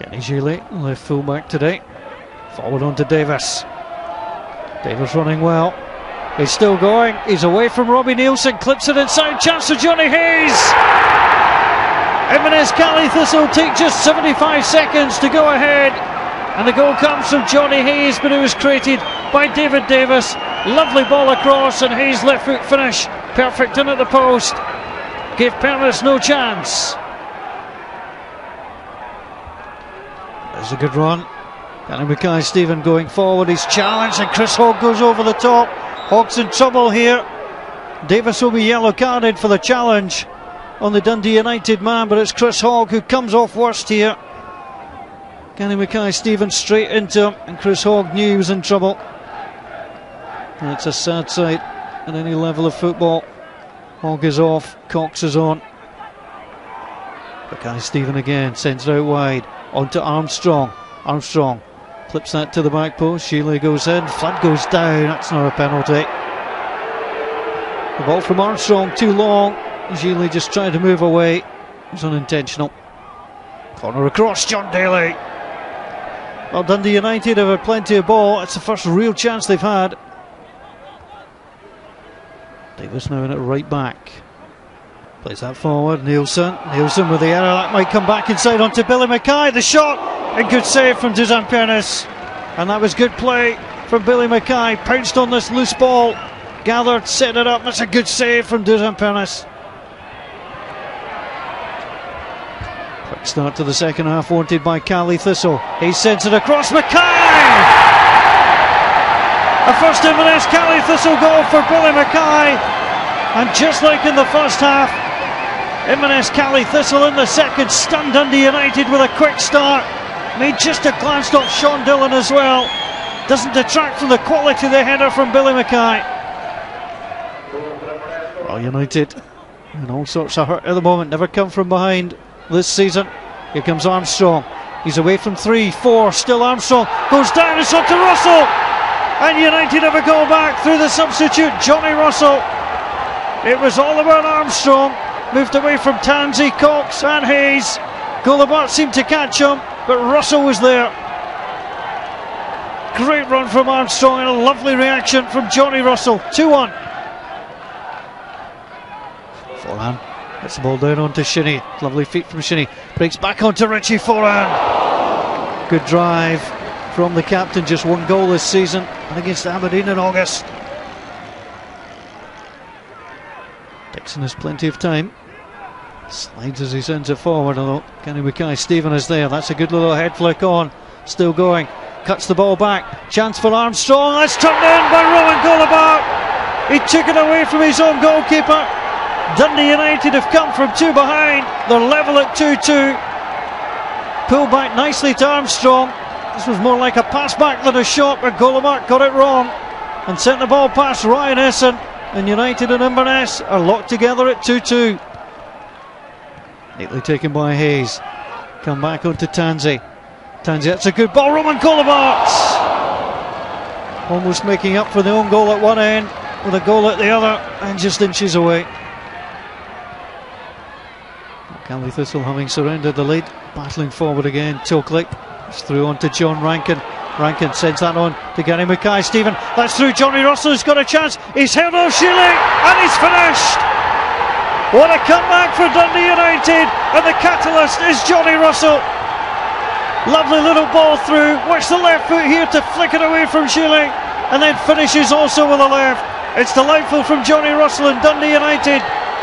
Kenny Gilly, left full back today. Forward on to Davis. Davis running well. He's still going. He's away from Robbie Nielsen. Clips it inside. Chance for Johnny Hayes. Inverness Cali Thistle take just 75 seconds to go ahead. And the goal comes from Johnny Hayes, but it was created by David Davis. Lovely ball across, and Hayes' left foot finish. Perfect in at the post. Gave Penrith no chance. There's a good run. Danny Mackay-Stephen going forward. He's challenged, and Chris Hogg goes over the top. Hogg's in trouble here. Davis will be yellow carded for the challenge on the Dundee United man, but it's Chris Hogg who comes off worst here. Danny Mackay-Stephen straight into him, and Chris Hogg knew he was in trouble. And it's a sad sight at any level of football. Hogg is off, Cox is on. Mackay-Stephen again sends it out wide onto Armstrong. Armstrong flips that to the back post. Shealy goes in, Flood goes down. That's not a penalty. The ball from Armstrong too long. Shealy just tried to move away. It was unintentional. Corner across, John Daly. Well, Dundee United have had plenty of ball. It's the first real chance they've had. Davis now in at right back. Plays that forward. Nielsen with the error. That might come back inside onto Billy Mackay. The shot. A good save from Dusan Pernis. And that was good play from Billy Mackay. Pounced on this loose ball. Gathered, set it up. That's a good save from Dusan Pernis. Quick start to the second half wanted by Cali Thistle. He sends it across. Mackay! A first Inverness Cali Thistle goal for Billy Mackay. And just like in the first half, Inverness Cali Thistle in the second stunned Dundee United with a quick start. Made just a glanced off Sean Dillon as well. Doesn't detract from the quality of the header from Billy Mackay. Well, United in all sorts of hurt at the moment. Never come from behind this season. Here comes Armstrong. He's away from 3, 4. Still Armstrong. Goes down. It's on to Russell. And United have a goal back through the substitute, Johnny Russell. It was all about Armstrong. Moved away from Tansey, Cox and Hayes. Goulabart seemed to catch him, but Russell was there. Great run from Armstrong and a lovely reaction from Johnny Russell. 2-1. Foran gets the ball down onto Shinnie. Lovely feet from Shinnie. Breaks back onto Richie Foran. Good drive from the captain. Just one goal this season and against Aberdeen in August. Dixon has plenty of time. Slides as he sends it forward, although Kenny Mackay-Stephen is there. That's a good little head flick on. Still going. Cuts the ball back. Chance for Armstrong. That's turned in by Rowan Goulabart. He took it away from his own goalkeeper. Dundee United have come from 2 behind. They're level at 2-2. Pulled back nicely to Armstrong. This was more like a pass back than a shot, but Goulabart got it wrong and sent the ball past Ryan Essen. And United and Inverness are locked together at 2-2. Neatly taken by Hayes. Come back onto Tansey. Tansey, that's a good ball. Roman Goulabart almost making up for the own goal at one end with a goal at the other, and just inches away. Cali Thistle having surrendered the lead, battling forward again. Toklik through onto John Rankin. Rankin sends that on to Gary Mackay-Stephen. That's through. Johnny Russell has got a chance. He's held off Shealy and he's finished. What a comeback for Dundee United, and the catalyst is Johnny Russell. Lovely little ball through. Watch the left foot here to flick it away from Shealy, and then finishes also with the left. It's delightful from Johnny Russell and Dundee United.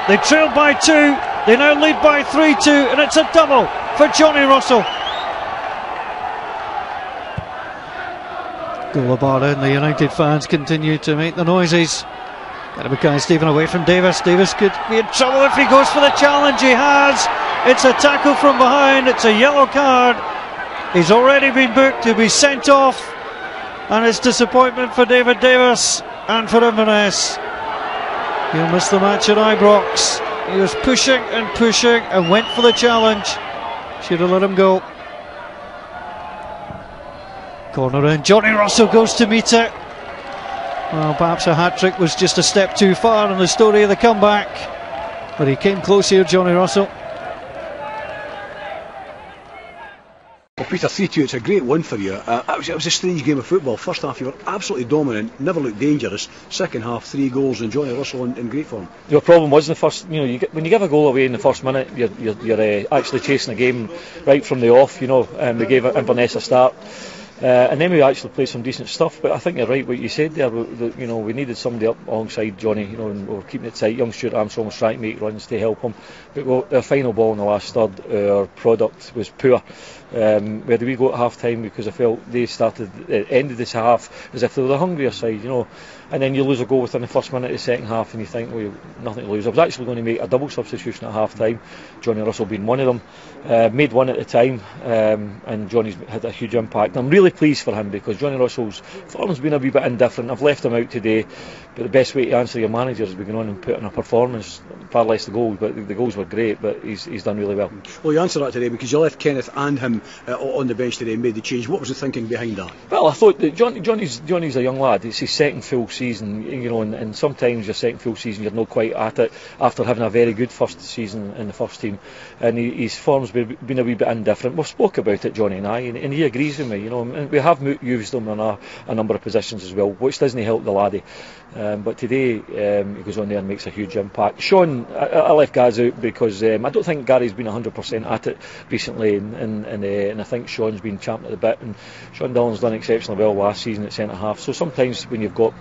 They trailed by 2. They now lead by 3-2, and it's a double for Johnny Russell. Goulabart in. The United fans continue to make the noises. Gary Mackay-Stephen away from Davis. Davis could be in trouble if he goes for the challenge. He has. It's a tackle from behind. It's a yellow card. He's already been booked. He'll be sent off. And it's disappointment for David Davis and for Inverness. He'll miss the match at Ibrox. He was pushing and went for the challenge. Should have let him go. Corner in. Johnny Russell goes to meet it. Well, perhaps a hat-trick was just a step too far in the story of the comeback, but he came close here, Johnny Russell. Peter, 3-2, it's a great win for you. It was a strange game of football. First half you were absolutely dominant, never looked dangerous. Second half, 3 goals and Johnny Russell in great form. Your problem was in the first, when you give a goal away in the first minute, you're actually chasing the game right from the off. We gave Inverness a start. And then we actually played some decent stuff, but I think you're right what you said there. We needed somebody up alongside Johnny, and we were keeping it tight. Young Stuart Armstrong was trying to make runs to help him, but our final ball in the last third, our product was poor. We had a wee go at half time because I felt they ended this half as if they were the hungrier side, and then you lose a goal within the first minute of the second half and you think, well, nothing to lose. I was actually going to make a double substitution at half time, Johnny Russell being one of them. Made one at the time, and Johnny's had a huge impact. I'm really pleased for him because Johnny Russell's form has been a wee bit indifferent. I've left him out today, but the best way to answer your manager is to go on and put in a performance, far less the goals, but the goals were great, but he's done really well. Well, you answered that today because you left Kenneth and him on the bench today and made the change. What was the thinking behind that? Well, I thought that Johnny's a young lad. It's his second full season, and sometimes your second full season you're not quite at it after having a very good first season in the first team, and his form's been a wee bit indifferent. We've spoke about it, Johnny and I, and he agrees with me, and we have used him in a number of positions as well, which doesn't help the laddie. But today he goes on there and makes a huge impact. Sean, I left Gaz out because I don't think Gary's been 100% at it recently, and I think Sean's been champing at the bit, and Sean Dillon's done exceptionally well last season at centre half. So sometimes when you've got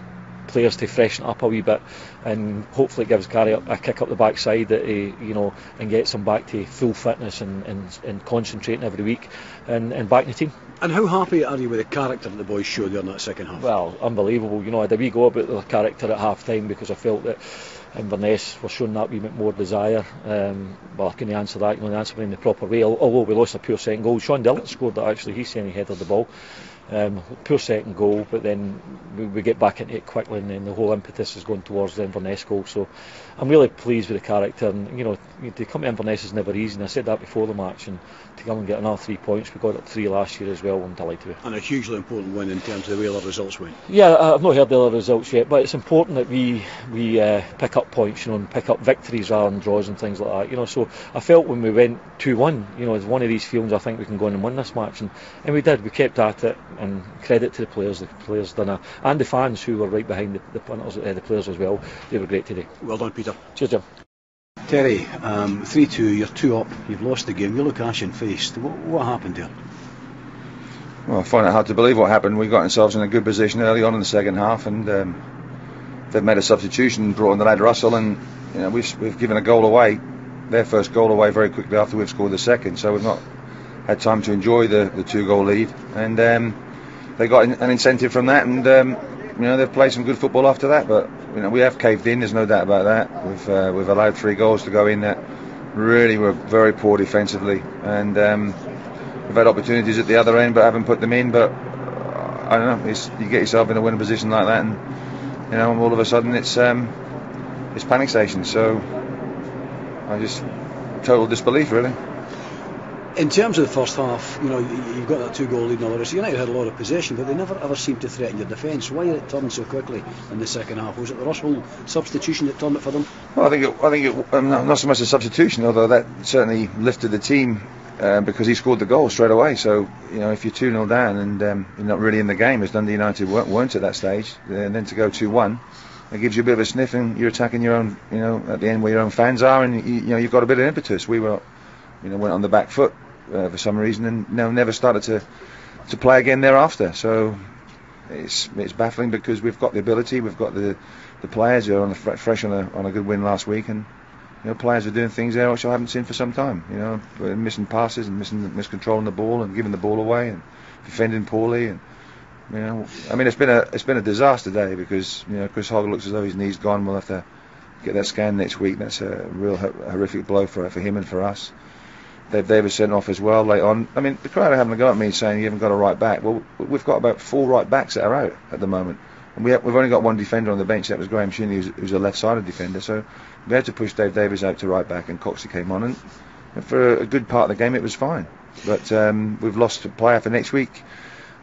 players to freshen up a wee bit, and hopefully it gives Gary a kick up the backside that and gets him back to full fitness and concentrating every week and back in the team. And how happy are you with the character that the boys showed there in that second half? Well, unbelievable. I had a wee go about their character at half time because I felt that Inverness were showing that wee bit more desire. Well, I couldn't answer that, the answer in the proper way, although we lost a pure second goal. Sean Dillon scored that actually, he's saying he headed the ball. Poor second goal, but then we get back into it quickly, and then the whole impetus is going towards the Inverness goal. So I'm really pleased with the character, and to come to Inverness is never easy, and I said that before the match, and to come and get another 3 points, we got it 3 last year as well. I'm delighted with it. And a hugely important win in terms of the way the results went. Yeah, I've not heard the other results yet, but it's important that we pick up points, and pick up victories rather than draws and things like that. So I felt when we went 2-1, it's one of these feelings I think we can go on and win this match, and we did. We kept at it, and credit to the players. The players done and the fans who were right behind the punters, the players as well. They were great today. Well done, Peter. Cheers, Jim. Terry, 3-2, you're 2 up, you've lost the game, you look ashen-faced. What happened there? Well, I find it hard to believe what happened. We got ourselves in a good position early on in the second half, and they've made a substitution, brought in the lad Russell, and we've given a goal away, their first goal away, very quickly after we've scored the second, so we've not had time to enjoy the 2-goal lead, and they got an incentive from that, and they've played some good football after that. But we have caved in. There's no doubt about that. We've allowed 3 goals to go in that really were very poor defensively, and we've had opportunities at the other end but haven't put them in. But I don't know. You get yourself in a winning position like that, and all of a sudden it's panic station. So I just total disbelief really. In terms of the first half, you've got that 2-goal lead and all the rest. United had a lot of possession, but they never ever seemed to threaten your defence. Why did it turn so quickly in the second half? Was it the Russell substitution that turned it for them? Well, I think it not so much a substitution, although that certainly lifted the team because he scored the goal straight away. So if you're 2-0 down and you're not really in the game, as Dundee United weren't at that stage, and then to go 2-1. It gives you a bit of a sniff, and you're attacking your own, at the end where your own fans are, and you've got a bit of impetus. We were, went on the back foot for some reason, and never started to play again thereafter. So it's baffling because we've got the ability, we've got the players who are fresh on a good win last week, and players are doing things there which I haven't seen for some time. Missing passes and miscontrolling the ball and giving the ball away and defending poorly, and it's been a disaster day because Chris Hogg looks as though his knee's gone. We'll have to get that scan next week. That's a real horrific blow for him and for us. Dave Davis sent off as well late on. The crowd are having a go at me saying you haven't got a right back. Well, we've got about 4 right backs that are out at the moment, and we've only got 1 defender on the bench. That was Graham Shinley, who's a left-sided defender. So we had to push Dave Davis out to right back, and Coxey came on, and for a good part of the game it was fine. But we've lost a player for next week.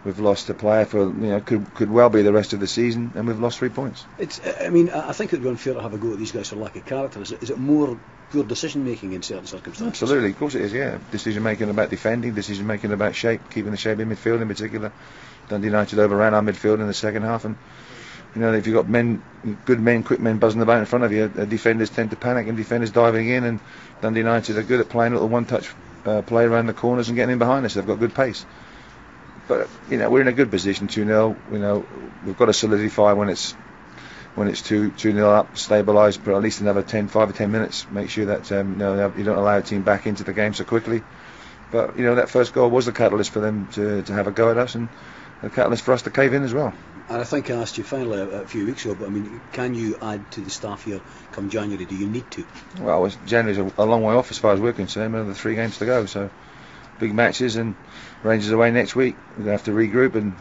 we've lost a player for could well be the rest of the season, and we've lost 3 points. I mean, I think it would be unfair to have a go at these guys for lack of character. Is it more poor decision making in certain circumstances? Absolutely, of course it is. Yeah, decision making about defending, decision making about shape, keeping the shape in midfield in particular. Dundee United overran our midfield in the second half, and if you've got good men, quick men buzzing about in front of you, defenders tend to panic and defenders diving in, and Dundee United are good at playing a little one-touch play around the corners and getting in behind us. They've got good pace. But we're in a good position, 2-0. We've got to solidify when it's 2-0 up, stabilise for at least another 5 or 10 minutes. Make sure that you don't allow a team back into the game so quickly. But that first goal was the catalyst for them to have a go at us, and a catalyst for us to cave in as well. And I think I asked you finally a few weeks ago, but I mean, can you add to the staff here come January? Do you need to? Well, January's a long way off as far as we're concerned. Another 3 games to go, so big matches, and Rangers away next week. We're going to have to regroup and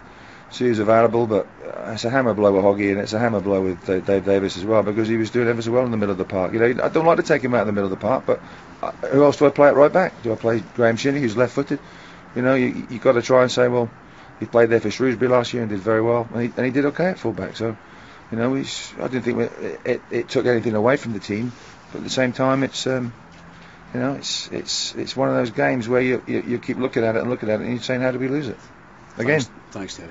see who's available, but it's a hammer blow with Hoggy, and it's a hammer blow with Dave Davis as well, because he was doing ever so well in the middle of the park. I don't like to take him out in the middle of the park, but who else do I play at right back? Do I play Graham Shinney, who's left-footed? You've got to try and say, well, he played there for Shrewsbury last year and did very well, and he did okay at fullback. So, I didn't think it took anything away from the team, but at the same time, it's one of those games where you keep looking at it and you're saying, how do we lose it again? Thanks Terry.